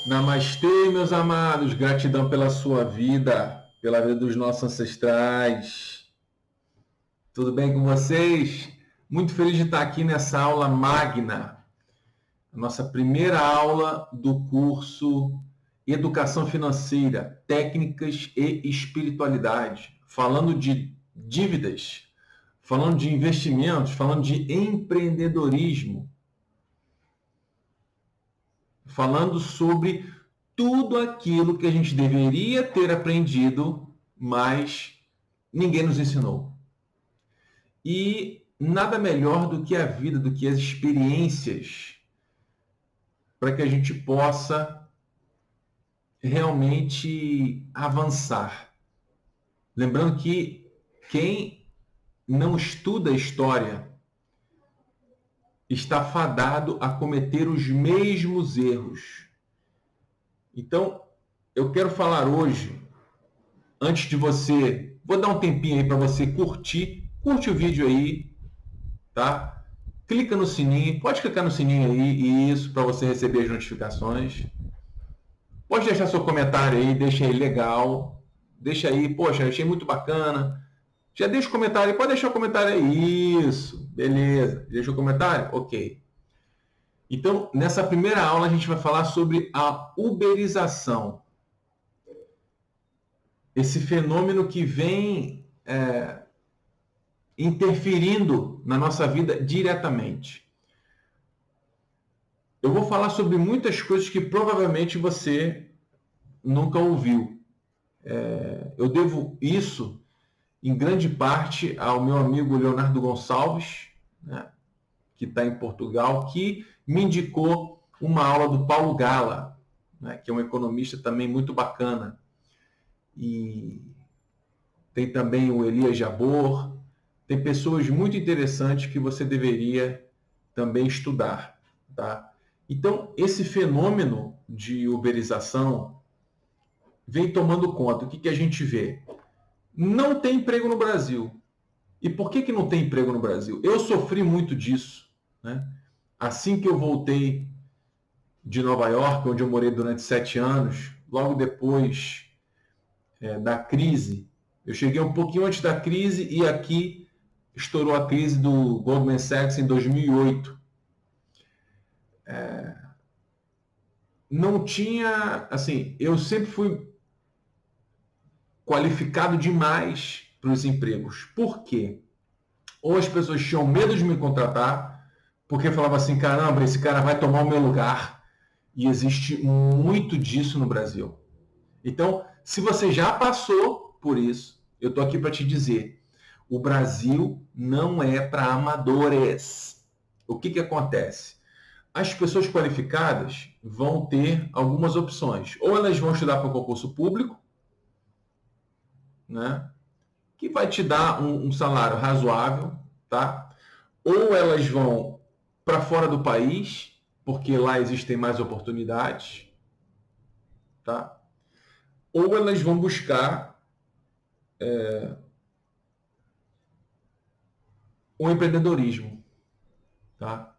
Namastê, meus amados, gratidão pela sua vida, pela vida dos nossos ancestrais. Tudo bem com vocês? Muito feliz de estar aqui nessa aula magna, a nossa primeira aula do curso Educação Financeira, Técnicas e Espiritualidade, falando de dívidas, falando de investimentos, falando de empreendedorismo, falando sobre tudo aquilo que a gente deveria ter aprendido, mas ninguém nos ensinou. E nada melhor do que a vida, do que as experiências, para que a gente possa realmente avançar. Lembrando que quem não estuda a história está fadado a cometer os mesmos erros. Então, eu quero falar hoje, antes de você, vou dar um tempinho aí para você curte o vídeo aí, tá? Clica no sininho, pode clicar no sininho aí, isso, para você receber as notificações. Pode deixar seu comentário aí, deixa aí legal, deixa aí, poxa, achei muito bacana. Já deixa o comentário aí, pode deixar o comentário aí, isso, beleza. Deixa o comentário? Ok. Então, nessa primeira aula a gente vai falar sobre a uberização. Esse fenômeno que vem interferindo na nossa vida diretamente. Eu vou falar sobre muitas coisas que provavelmente você nunca ouviu. Eu devo isso, em grande parte, ao meu amigo Leonardo Gonçalves, né, que está em Portugal, que me indicou uma aula do Paulo Gala, né, que é um economista também muito bacana. E tem também o Elias Jabor, tem pessoas muito interessantes que você deveria também estudar, tá? Então, esse fenômeno de uberização vem tomando conta. O que a gente vê? Não tem emprego no Brasil. E por que não tem emprego no Brasil? Eu sofri muito disso, né? Assim que eu voltei de Nova York, onde eu morei durante 7 anos, logo depois da crise, eu cheguei um pouquinho antes da crise e aqui estourou a crise do Goldman Sachs em 2008. Não tinha, assim, eu sempre fui qualificado demais para os empregos. Por quê? Ou as pessoas tinham medo de me contratar, porque falavam assim, caramba, esse cara vai tomar o meu lugar. E existe muito disso no Brasil. Então, se você já passou por isso, eu estou aqui para te dizer, o Brasil não é para amadores. O que acontece? As pessoas qualificadas vão ter algumas opções. Ou elas vão estudar para o concurso público, né, que vai te dar um salário razoável, tá? Ou elas vão para fora do país, porque lá existem mais oportunidades, tá? Ou elas vão buscar o empreendedorismo, tá?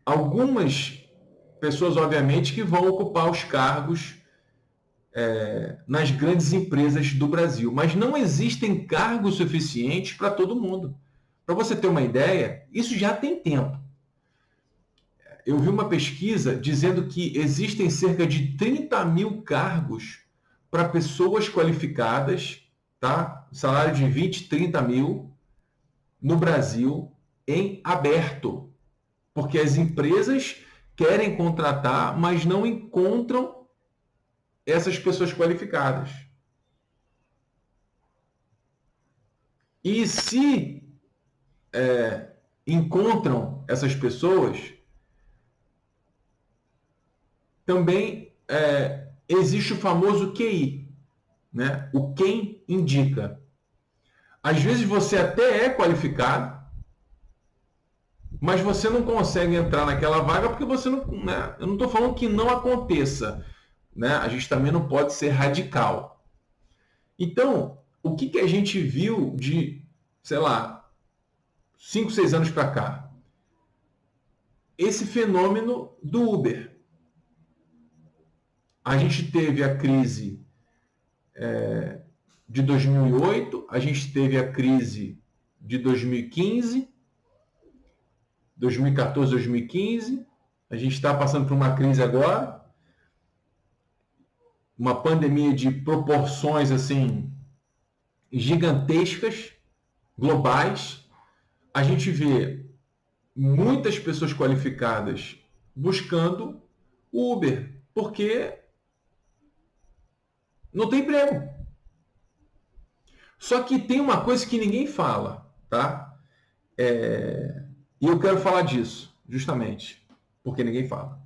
Algumas pessoas, obviamente, que vão ocupar os cargos nas grandes empresas do Brasil, mas não existem cargos suficientes para todo mundo. Para você ter uma ideia, isso já tem tempo. Eu vi uma pesquisa dizendo que existem cerca de 30 mil cargos para pessoas qualificadas, tá? Salário de 20, 30 mil no Brasil em aberto. Porque as empresas querem contratar, mas não encontram essas pessoas qualificadas. E se encontram essas pessoas, também existe o famoso QI, né? O quem indica. Às vezes você até é qualificado, mas você não consegue entrar naquela vaga porque você não, né? Eu não estou falando que não aconteça, né? A gente também não pode ser radical. Então, o que a gente viu de, sei lá, 5, 6 anos para cá? Esse fenômeno do Uber. A gente teve a crise de 2008, a gente teve a crise de 2015, 2014, 2015, a gente está passando por uma crise agora, uma pandemia de proporções assim gigantescas, globais. A gente vê muitas pessoas qualificadas buscando o Uber, porque não tem emprego. Só que tem uma coisa que ninguém fala, tá? E eu quero falar disso, justamente, porque ninguém fala.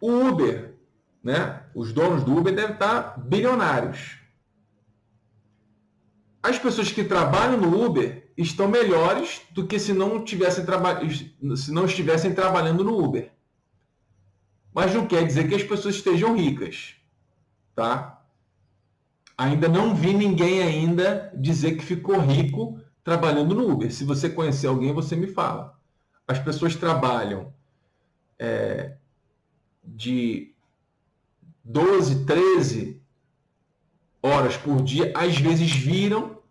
O Uber, né? Os donos do Uber devem estar bilionários. As pessoas que trabalham no Uber estão melhores do que se não estivessem trabalhando no Uber. Mas não quer dizer que as pessoas estejam ricas, tá? Ainda não vi ninguém ainda dizer que ficou rico trabalhando no Uber. Se você conhecer alguém, você me fala. As pessoas trabalham de 12, 13 horas por dia, às vezes viram,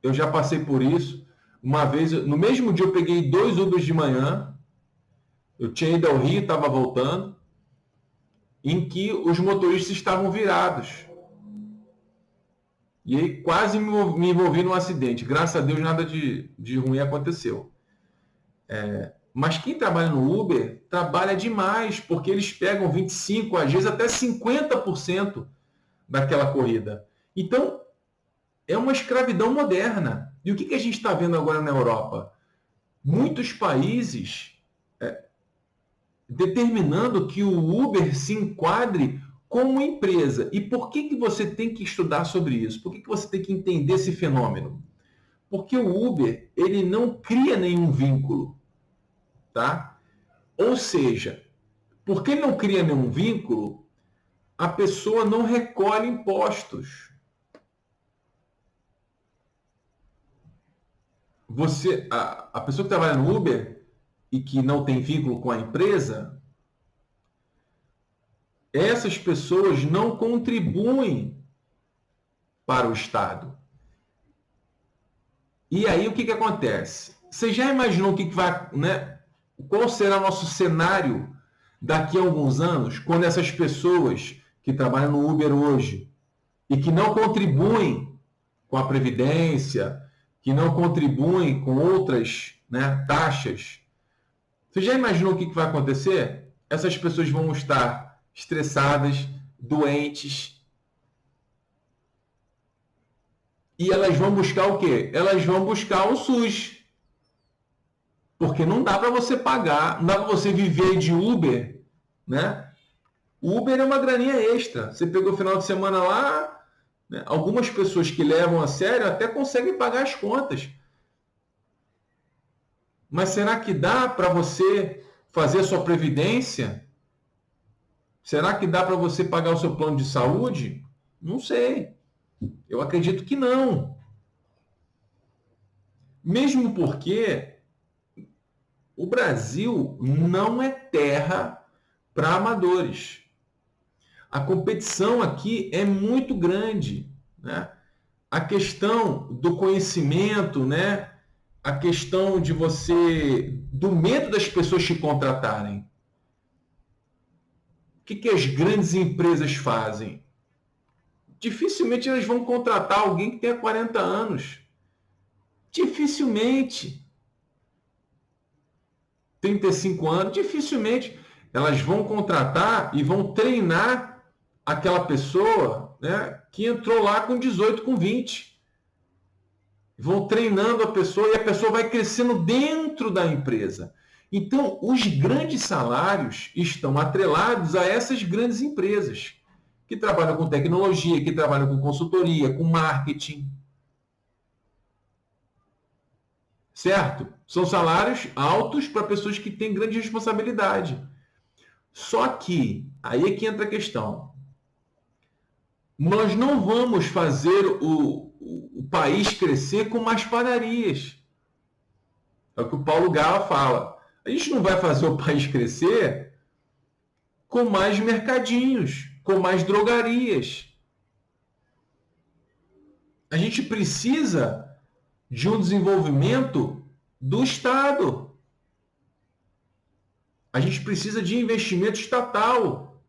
eu já passei por isso. Uma vez, no mesmo dia eu peguei 2 Ubers de manhã, eu tinha ido ao Rio, estava voltando, em que os motoristas estavam virados. E aí quase me envolvi num acidente. Graças a Deus nada de ruim aconteceu. Mas quem trabalha no Uber trabalha demais, porque eles pegam 25%, às vezes até 50% daquela corrida. Então, é uma escravidão moderna. E o que a gente está vendo agora na Europa? Muitos países determinando que o Uber se enquadre como empresa. E por que você tem que estudar sobre isso? Por que você tem que entender esse fenômeno? Porque o Uber, ele não cria nenhum vínculo, tá? Ou seja, porque ele não cria nenhum vínculo, a pessoa não recolhe impostos. A pessoa que trabalha no Uber e que não tem vínculo com a empresa, essas pessoas não contribuem para o Estado. E aí o que acontece? Você já imaginou o que vai, né? Qual será o nosso cenário daqui a alguns anos, quando essas pessoas que trabalham no Uber hoje e que não contribuem com a Previdência, que não contribuem com outras, né, taxas, você já imaginou o que vai acontecer? Essas pessoas vão estar estressadas, doentes, e elas vão buscar o quê? Elas vão buscar o SUS. Porque não dá para você pagar, não dá para você viver de Uber, né? Uber é uma graninha extra. Você pegou o final de semana lá, né? Algumas pessoas que levam a sério até conseguem pagar as contas. Mas será que dá para você fazer a sua previdência? Será que dá para você pagar o seu plano de saúde? Não sei. Eu acredito que não. Mesmo porque o Brasil não é terra para amadores. A competição aqui é muito grande, né? A questão do conhecimento, né? A questão de do medo das pessoas te contratarem. O que as grandes empresas fazem? Dificilmente elas vão contratar alguém que tenha 40 anos. Dificilmente. 35 anos, dificilmente elas vão contratar e vão treinar aquela pessoa, né, que entrou lá com 18, com 20. Vão treinando a pessoa e a pessoa vai crescendo dentro da empresa. Então, os grandes salários estão atrelados a essas grandes empresas que trabalham com tecnologia, que trabalham com consultoria, com marketing. Certo? São salários altos para pessoas que têm grande responsabilidade. Só que, aí é que entra a questão. Nós não vamos fazer o país crescer com mais padarias. É o que o Paulo Gala fala. A gente não vai fazer o país crescer com mais mercadinhos, com mais drogarias. A gente precisa de um desenvolvimento do Estado. A gente precisa de investimento estatal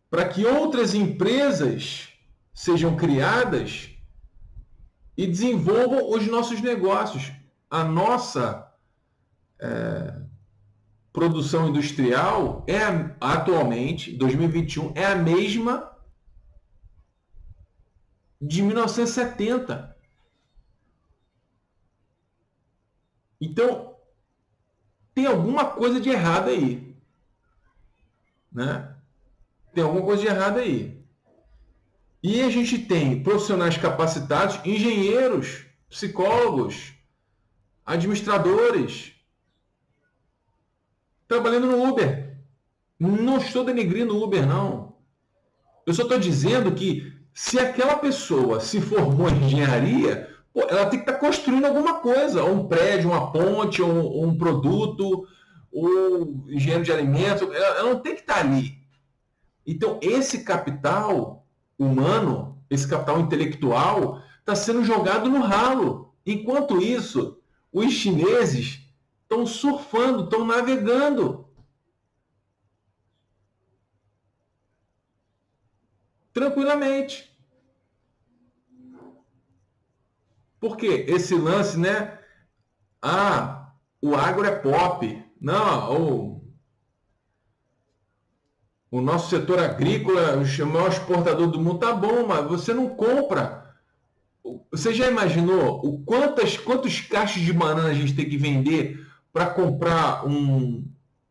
para que outras empresas sejam criadas e desenvolvam os nossos negócios. A nossa produção industrial atualmente, 2021, é a mesma de 1970. Então, tem alguma coisa de errado aí, né? Tem alguma coisa de errado aí. E a gente tem profissionais capacitados, engenheiros, psicólogos, administradores, trabalhando no Uber. Não estou denegrindo o Uber, não. Eu só estou dizendo que se aquela pessoa se formou em engenharia, ela tem que estar construindo alguma coisa, ou um prédio, uma ponte, ou um produto, ou engenheiro de alimentos, ela não tem que estar ali. Então, esse capital humano, esse capital intelectual, está sendo jogado no ralo. Enquanto isso, os chineses estão surfando, estão navegando. Tranquilamente. Por quê? Esse lance, né? Ah, o agro é pop. Não, o nosso setor agrícola é o maior exportador do mundo. Tá bom, mas você não compra. Você já imaginou quantos caixas de banana a gente tem que vender para comprar um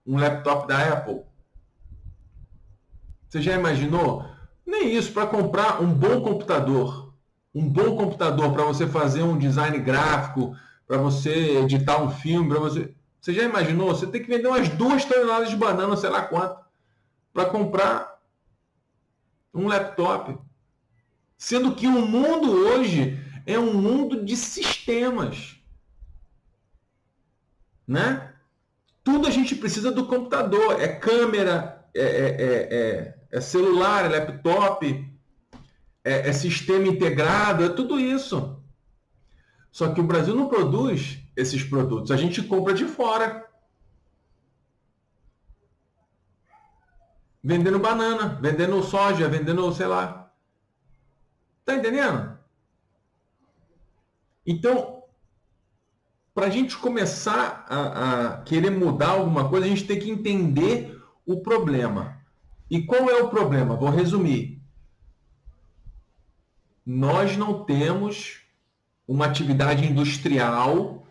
laptop da Apple? Você já imaginou? Nem isso, para comprar um bom computador. Um bom computador para você fazer um design gráfico, para você editar um filme, para você... Você já imaginou? Você tem que vender umas 2 toneladas de banana, sei lá quanto, para comprar um laptop. Sendo que o mundo hoje é um mundo de sistemas, né? Tudo a gente precisa do computador. É câmera, é celular, é laptop, é sistema integrado, é tudo isso. Só que o Brasil não produz esses produtos. A gente compra de fora. Vendendo banana, vendendo soja, vendendo, sei lá. Tá entendendo? Então, para a gente começar a querer mudar alguma coisa, a gente tem que entender o problema. E qual é o problema? Vou resumir. Nós não temos uma atividade industrial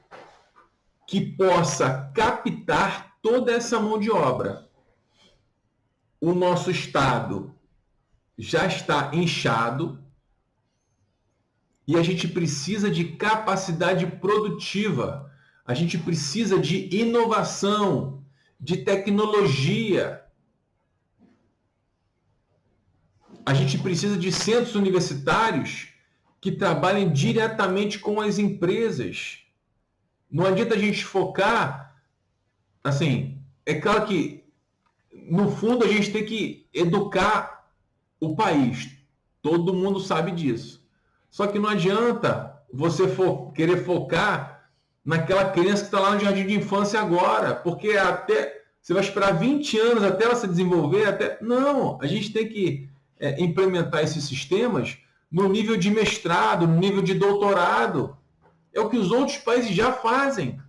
que possa captar toda essa mão de obra. O nosso estado já está inchado e a gente precisa de capacidade produtiva. A gente precisa de inovação, de tecnologia. A gente precisa de centros universitários que trabalhem diretamente com as empresas. Não adianta a gente focar, assim, é claro que no fundo a gente tem que educar o país. Todo mundo sabe disso. Só que não adianta você querer focar naquela criança que está lá no jardim de infância agora, porque até você vai esperar 20 anos até ela se desenvolver. Não, a gente tem que implementar esses sistemas no nível de mestrado, no nível de doutorado. É o que os outros países já fazem.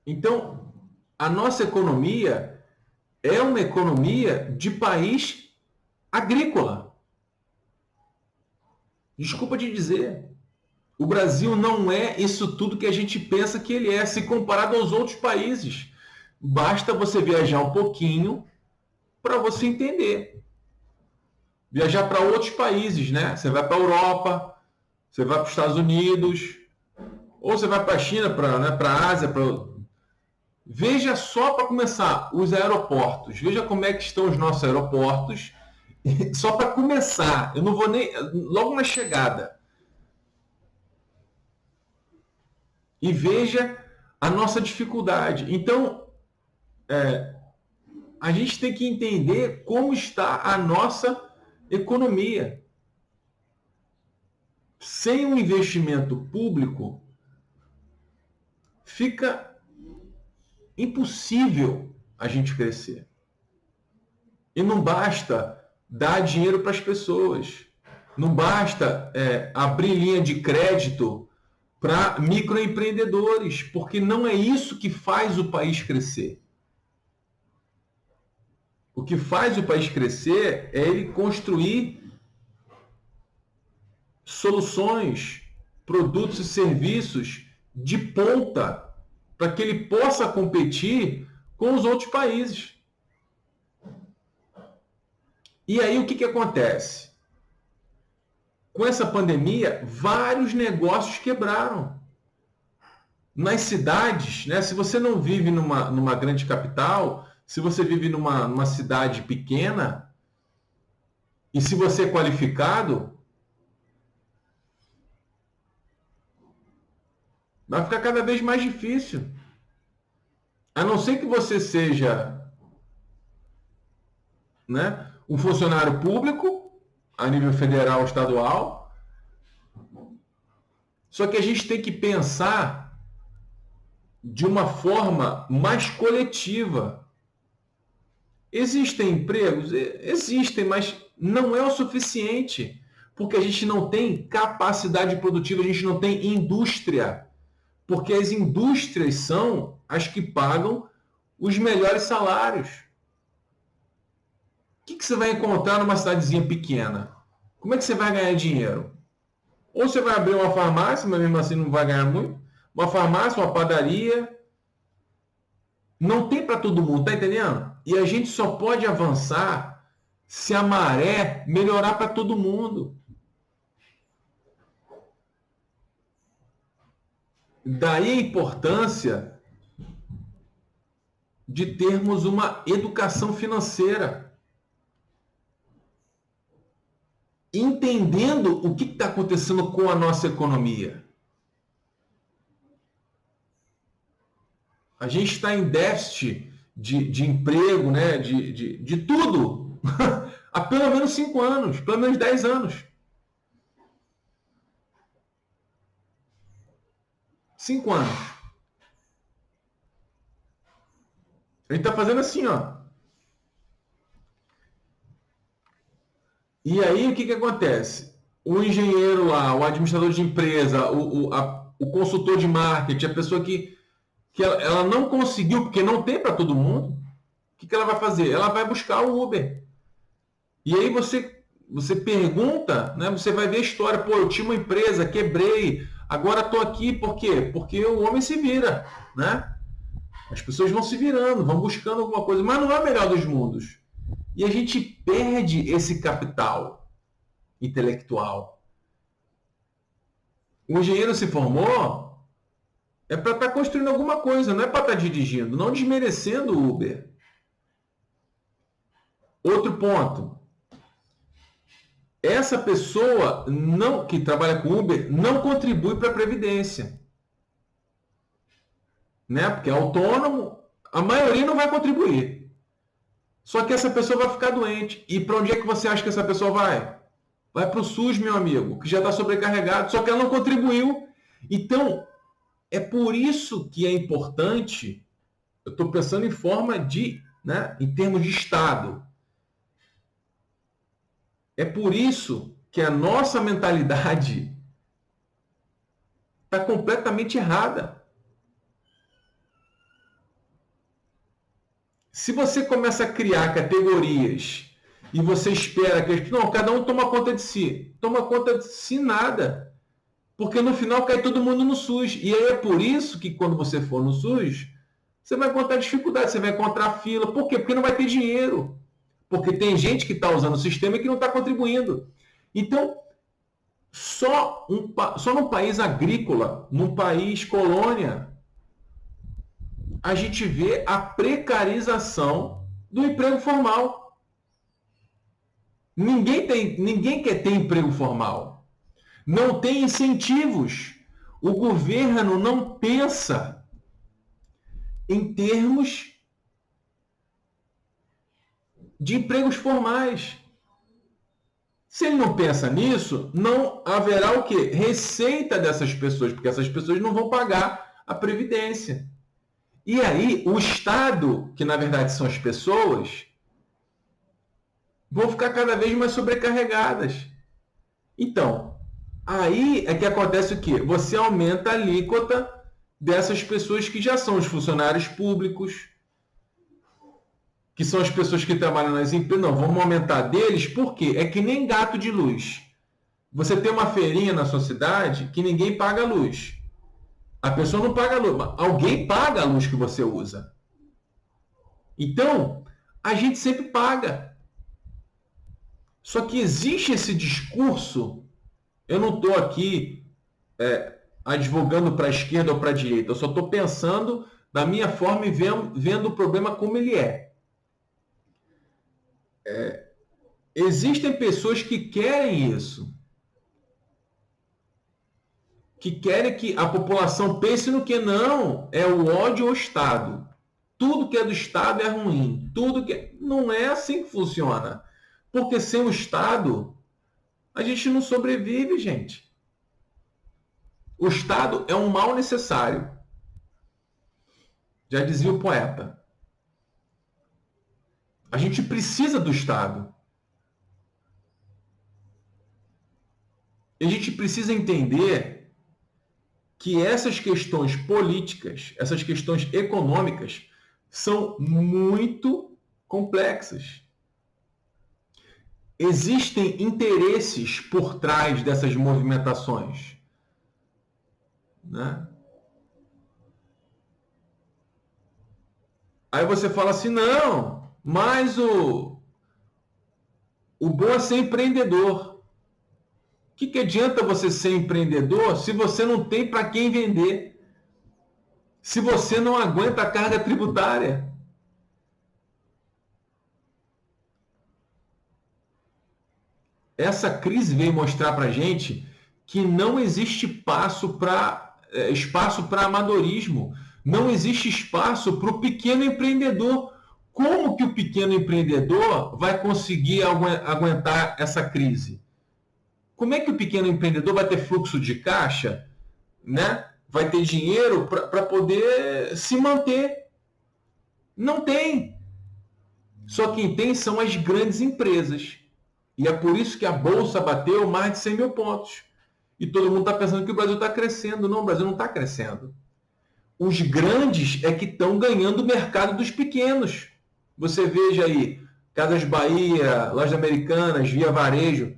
Então, a nossa economia é uma economia de país agrícola. Desculpa te dizer. O Brasil não é isso tudo que a gente pensa que ele é, se comparado aos outros países. Basta você viajar um pouquinho para você entender. Viajar para outros países, né? Você vai para a Europa, você vai para os Estados Unidos, ou você vai para a China, para a Ásia. Veja só para começar os aeroportos. Veja como é que estão os nossos aeroportos. Só para começar, eu não vou nem... Logo na chegada. E veja a nossa dificuldade. Então, a gente tem que entender como está a nossa economia. Sem um investimento público, fica impossível a gente crescer. E não basta dar dinheiro para as pessoas. Não basta abrir linha de crédito para microempreendedores, porque não é isso que faz o país crescer. O que faz o país crescer é ele construir soluções, produtos e serviços de ponta para que ele possa competir com os outros países. E aí o que acontece? Com essa pandemia, vários negócios quebraram. Nas cidades, né? Se você não vive numa grande capital, se você vive numa cidade pequena, e se você é qualificado, vai ficar cada vez mais difícil. A não ser que você seja, né, um funcionário público, a nível federal ou estadual. Só que a gente tem que pensar de uma forma mais coletiva. Existem empregos? Existem, mas não é o suficiente, porque a gente não tem capacidade produtiva, a gente não tem indústria, porque as indústrias são as que pagam os melhores salários. O que você vai encontrar numa cidadezinha pequena? Como é que você vai ganhar dinheiro? Ou você vai abrir uma farmácia, mas mesmo assim não vai ganhar muito. Uma farmácia, uma padaria. Não tem para todo mundo, tá entendendo? E a gente só pode avançar se a maré melhorar para todo mundo. Daí a importância de termos uma educação financeira. Entendendo o que está acontecendo com a nossa economia. A gente está em déficit de emprego, né? de tudo, há pelo menos 5 anos, pelo menos 10 anos. 5 anos. A gente está fazendo assim, ó. E aí, o que acontece? O engenheiro lá, o administrador de empresa, o consultor de marketing, a pessoa que ela não conseguiu, porque não tem para todo mundo, o que ela vai fazer? Ela vai buscar o Uber. E aí você pergunta, né? Você vai ver a história. Pô, eu tinha uma empresa, quebrei, agora estou aqui, por quê? Porque o homem se vira, né? As pessoas vão se virando, vão buscando alguma coisa, mas não é o melhor dos mundos. E a gente perde esse capital intelectual. O engenheiro se formou é para estar construindo alguma coisa, não é para estar dirigindo, não desmerecendo o Uber. Outro ponto. Essa pessoa que trabalha com Uber não contribui para a Previdência. Né? Porque é autônomo, a maioria não vai contribuir. Só que essa pessoa vai ficar doente. E para onde é que você acha que essa pessoa vai? Vai para o SUS, meu amigo, que já está sobrecarregado, só que ela não contribuiu. Então, é por isso que é importante, eu estou pensando em forma de, né, em termos de Estado. É por isso que a nossa mentalidade está completamente errada. Se você começa a criar categorias e você espera que não, cada um toma conta de si. Toma conta de si nada. Porque no final cai todo mundo no SUS. E aí é por isso que quando você for no SUS, você vai encontrar dificuldade, você vai encontrar fila. Por quê? Porque não vai ter dinheiro. Porque tem gente que está usando o sistema e que não está contribuindo. Então, só num país agrícola, num país colônia, a gente vê a precarização do emprego formal. Ninguém quer ter emprego formal. Não tem incentivos. O governo não pensa em termos de empregos formais. Se ele não pensa nisso, não haverá o quê? Receita dessas pessoas, porque essas pessoas não vão pagar a previdência. E aí, o Estado, que na verdade são as pessoas, vão ficar cada vez mais sobrecarregadas. Então, aí é que acontece o quê? Você aumenta a alíquota dessas pessoas que já são os funcionários públicos, que são as pessoas que trabalham nas empresas. Não, vamos aumentar deles, por quê? É que nem gato de luz. Você tem uma feirinha na sua cidade que ninguém paga a luz. A pessoa não paga a luz, mas alguém paga a luz que você usa. Então, a gente sempre paga. Só que existe esse discurso, eu não estou aqui advogando para a esquerda ou para a direita, eu só estou pensando da minha forma e vendo o problema como ele é. Existem pessoas que querem isso, que querem que a população pense no que não é o ódio ao Estado. Tudo que é do Estado é ruim. Tudo que não é assim que funciona. Porque sem o Estado, a gente não sobrevive, gente. O Estado é um mal necessário. Já dizia o poeta. A gente precisa do Estado. E a gente precisa entender que essas questões políticas, essas questões econômicas, são muito complexas. Existem interesses por trás dessas movimentações, né? Aí você fala assim, não, mas o bom é ser empreendedor. O que adianta você ser empreendedor se você não tem para quem vender? Se você não aguenta a carga tributária? Essa crise veio mostrar para a gente que não existe espaço para amadorismo, não existe espaço para o pequeno empreendedor. Como que o pequeno empreendedor vai conseguir aguentar essa crise? Como é que o pequeno empreendedor vai ter fluxo de caixa, né? Vai ter dinheiro para poder se manter? Não tem. Só quem tem são as grandes empresas. E é por isso que a Bolsa bateu mais de 100 mil pontos. E todo mundo está pensando que o Brasil está crescendo. Não, o Brasil não está crescendo. Os grandes é que estão ganhando o mercado dos pequenos. Você veja aí, Casas Bahia, Lojas Americanas, Via Varejo.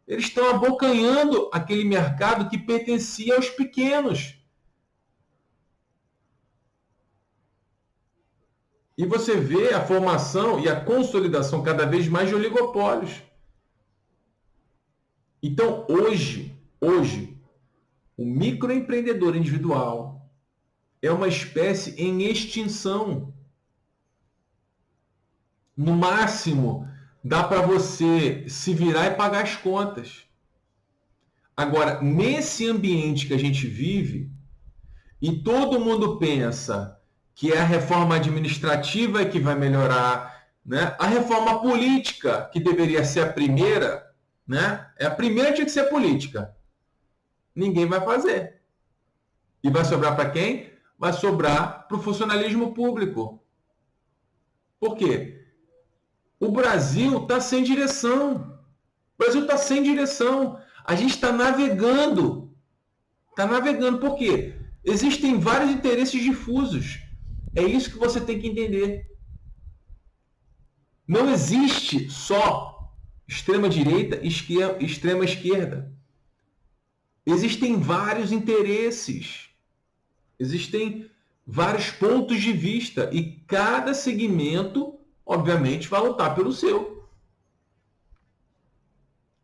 Eles estão abocanhando aquele mercado que pertencia aos pequenos. E você vê a formação e a consolidação cada vez mais de oligopólios. Então, hoje, o microempreendedor individual é uma espécie em extinção. No máximo, dá para você se virar e pagar as contas. Agora, nesse ambiente que a gente vive, e todo mundo pensa que é a reforma administrativa que vai melhorar, né? A reforma política, que deveria ser a primeira, né? A primeira tinha que ser política. Ninguém vai fazer. E vai sobrar para quem? Vai sobrar para o funcionalismo público. Por quê? O Brasil está sem direção. O Brasil está sem direção. A gente está navegando. Está navegando. Por quê? Existem vários interesses difusos. É isso que você tem que entender. Não existe só extrema-direita e extrema-esquerda. Existem vários interesses. Existem vários pontos de vista. E cada segmento, obviamente, vai lutar pelo seu.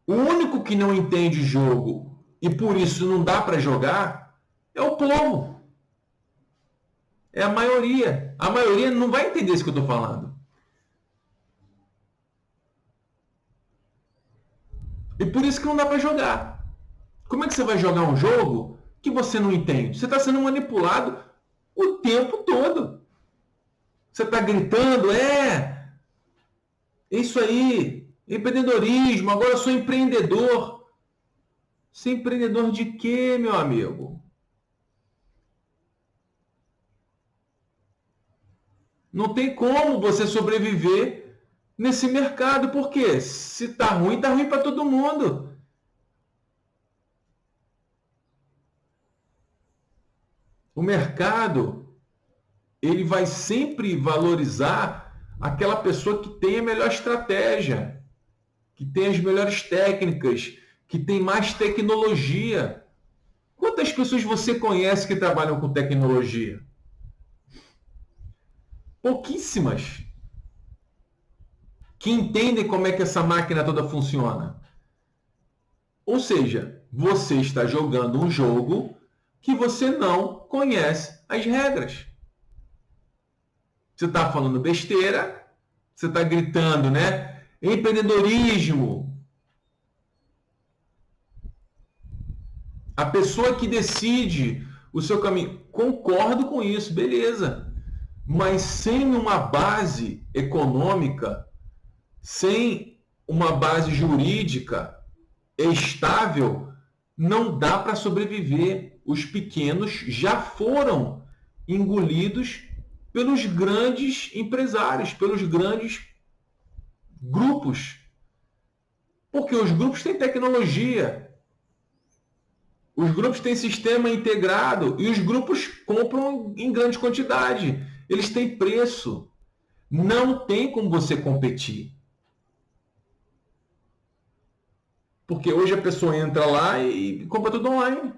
O único que não entende jogo e por isso não dá para jogar é o povo. É a maioria. A maioria não vai entender isso que eu estou falando. E por isso que não dá para jogar. Como é que você vai jogar um jogo que você não entende? Você está sendo manipulado o tempo todo. Você está gritando, é isso aí, empreendedorismo, agora eu sou empreendedor. Você é empreendedor de quê, meu amigo? Não tem como você sobreviver nesse mercado, porque se tá ruim para todo mundo. O mercado, ele vai sempre valorizar aquela pessoa que tem a melhor estratégia, que tem as melhores técnicas, que tem mais tecnologia. Quantas pessoas você conhece que trabalham com tecnologia? Pouquíssimas. Que entendem como é que essa máquina toda funciona. Ou seja, você está jogando um jogo que você não conhece as regras. Você está falando besteira, você está gritando, né? Empreendedorismo. A pessoa que decide o seu caminho. Concordo com isso, beleza. Mas sem uma base econômica, sem uma base jurídica estável, não dá para sobreviver. Os pequenos já foram engolidos pelos grandes empresários, pelos grandes grupos. Porque os grupos têm tecnologia, os grupos têm sistema integrado e os grupos compram em grande quantidade. Eles têm preço. Não tem como você competir. Porque hoje a pessoa entra lá e compra tudo online.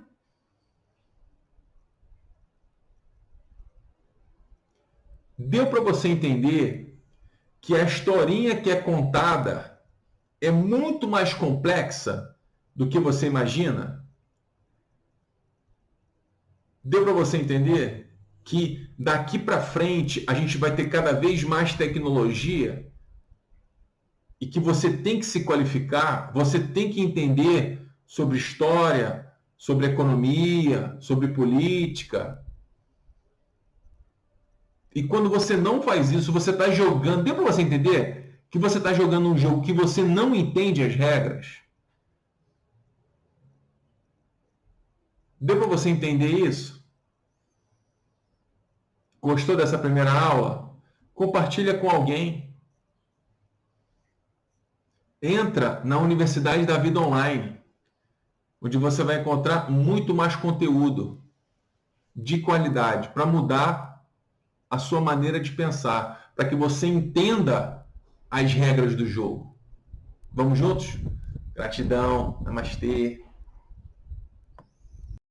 Deu para você entender que a historinha que é contada é muito mais complexa do que você imagina? Deu para você entender que daqui para frente a gente vai ter cada vez mais tecnologia e que você tem que se qualificar, você tem que entender sobre história, sobre economia, sobre política. E quando você não faz isso, você está jogando. Deu para você entender que você está jogando um jogo que você não entende as regras? Deu para você entender isso? Gostou dessa primeira aula? Compartilha com alguém. Entra na Universidade da Vida Online, onde você vai encontrar muito mais conteúdo de qualidade para mudar a sua maneira de pensar, para que você entenda as regras do jogo. Vamos juntos? Gratidão. Namastê.